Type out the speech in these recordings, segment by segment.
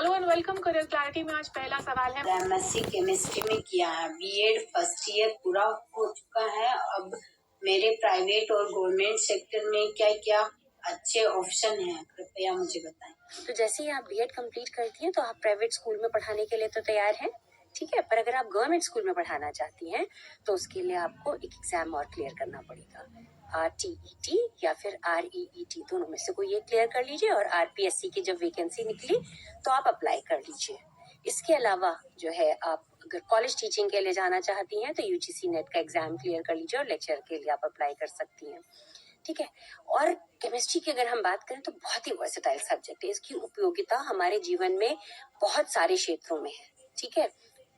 Hello and welcome career clarity में आज पहला सवाल है। एमएससी केमिस्ट्री में किया है, बीएड फर्स्ट ईयर पूरा हो चुका है। अब मेरे प्राइवेट और गवर्नमेंट सेक्टर में क्या क्या अच्छे ऑप्शन हैं, कृपया मुझे बताएं। तो जैसे ही आप बीएड कंप्लीट करती हैं तो आप प्राइवेट स्कूल में पढ़ाने के लिए तो तैयार हैं, ठीक है। पर अगर आप गवर्नमेंट स्कूल में पढ़ाना चाहती हैं तो उसके लिए आपको एक एग्जाम और क्लियर करना पड़ेगा, RTET या फिर REET, दोनों में से कोई एक क्लियर कर लीजिए और RPSC की जब वैकेंसी निकली तो आप अप्लाई कर लीजिए। इसके अलावा जो है, आप अगर कॉलेज टीचिंग के लिए जाना चाहती हैं तो UGC नेट का एग्जाम क्लियर कर लीजिए और लेक्चर के लिए आप अप्लाई कर सकती हैं, ठीक है। और केमिस्ट्री की अगर हम बात करें तो बहुत ही वर्सेटाइल सब्जेक्ट है। इसकी उपयोगिता हमारे जीवन में बहुत सारे क्षेत्रों में है, ठीक है।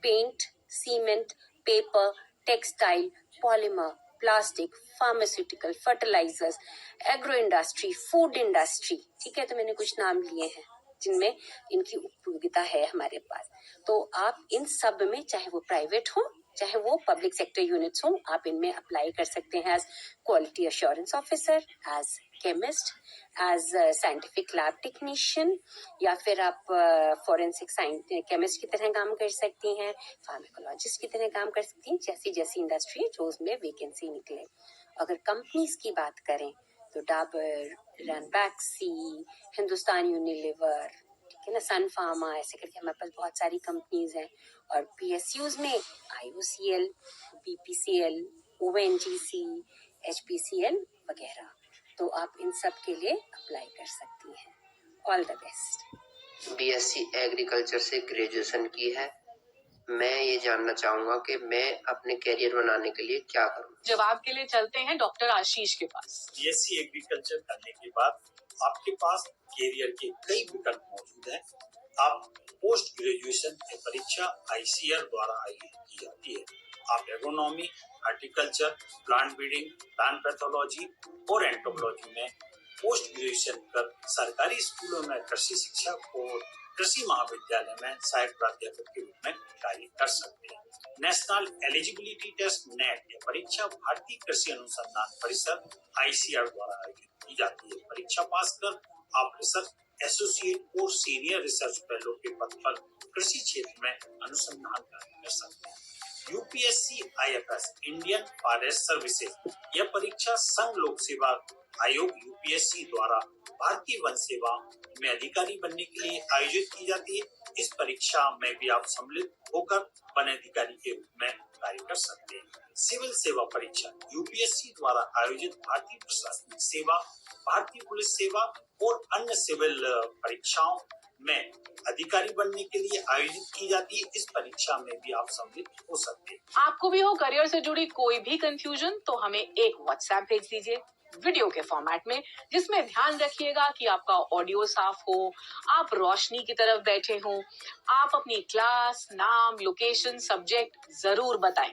Paint, cement, paper, textile, polymer, plastic, pharmaceutical, fertilisers, agro industry, food industry, ठीक है। तो मैंने कुछ नाम लिए हैं जिनमें इनकी उपयोगिता है हमारे पास। तो आप इन सब में, चाहे वो प्राइवेट हो चाहे वो पब्लिक सेक्टर यूनिट्स हो, आप इनमें अप्लाई कर सकते हैं as quality assurance officer, as chemist, as scientific lab technician, या फिर आप फॉरेंसिक केमिस्ट की तरह काम कर सकती हैं, फार्माकोलॉजिस्ट की तरह काम कर सकती हैं, जैसी जैसी इंडस्ट्री जो उसमें वैकेंसी निकले। अगर कंपनीज की बात करें तो डाबर, रैनबैक्सी, हिंदुस्तान यूनिलीवर, ठीक है ना, सन फार्मा, ऐसे करके हमारे पास बहुत सारी कंपनीज हैं। और PSUs में IOCL, BPCL, ONGC, HPCL वगैरह। तो आप इन सब के लिए अप्लाई कर सकती हैं। All the best. BSc agriculture से ग्रेजुएशन की है। मैं ये जानना चाहूंगा कि मैं अपने करियर बनाने के लिए क्या करूं। जवाब के लिए चलते हैं डॉक्टर आशीष के पास। BSc एग्रीकल्चर करने के बाद आपके पास करियर के कई विकल्प मौजूद हैं। आप पोस्ट ग्रेजुएशन की परीक्षा ICAR द्वारा आयोजित की जाती है। आप agronomy, horticulture, plant breeding, plant pathology और एंटोमोलॉजी में पोस्ट ग्रेजुएशन कर सरकारी स्कूलों में कृषि शिक्षक और कृषि महाविद्यालय में सहायक प्राध्यापक के रूप में कार्य कर सकते हैं। नेशनल एलिजिबिलिटी टेस्ट नेट यह परीक्षा भारतीय कृषि अनुसंधान परिषद ICAR द्वारा आयोजित की जाती है। परीक्षा पास कर आप रिसर्च एसोसिएट और सीनियर रिसर्च फेलो के पद पर कृषि क्षेत्र में अनुसंधान कार्य कर सकते हैं। UPSC IFS Indian forest services यह परीक्षा संघ लोक सेवा आयोग UPSC द्वारा भारतीय वन सेवा में अधिकारी बनने के लिए आयोजित की जाती है। इस परीक्षा में भी आप सम्मिलित होकर वन अधिकारी के रूप में कार्य कर सकते हैं। सिविल सेवा परीक्षा UPSC द्वारा आयोजित भारतीय प्रशासनिक सेवा, भारतीय पुलिस सेवा और अन्य सिविल परीक्षाओं में अधिकारी बनने के लिए आयोजित की जाती है। इस परीक्षा में भी आप सम्मिलित हो सकते हैं। आपको भी हो करियर से जुड़ी कोई भी कंफ्यूजन तो हमें एक WhatsApp भेज दीजिए वीडियो के फॉर्मेट में, जिसमें ध्यान रखिएगा कि आपका ऑडियो साफ हो, आप रोशनी की तरफ बैठे हों, आप अपनी क्लास, नाम, लोकेशन, सब्जेक्ट जरूर बताएं।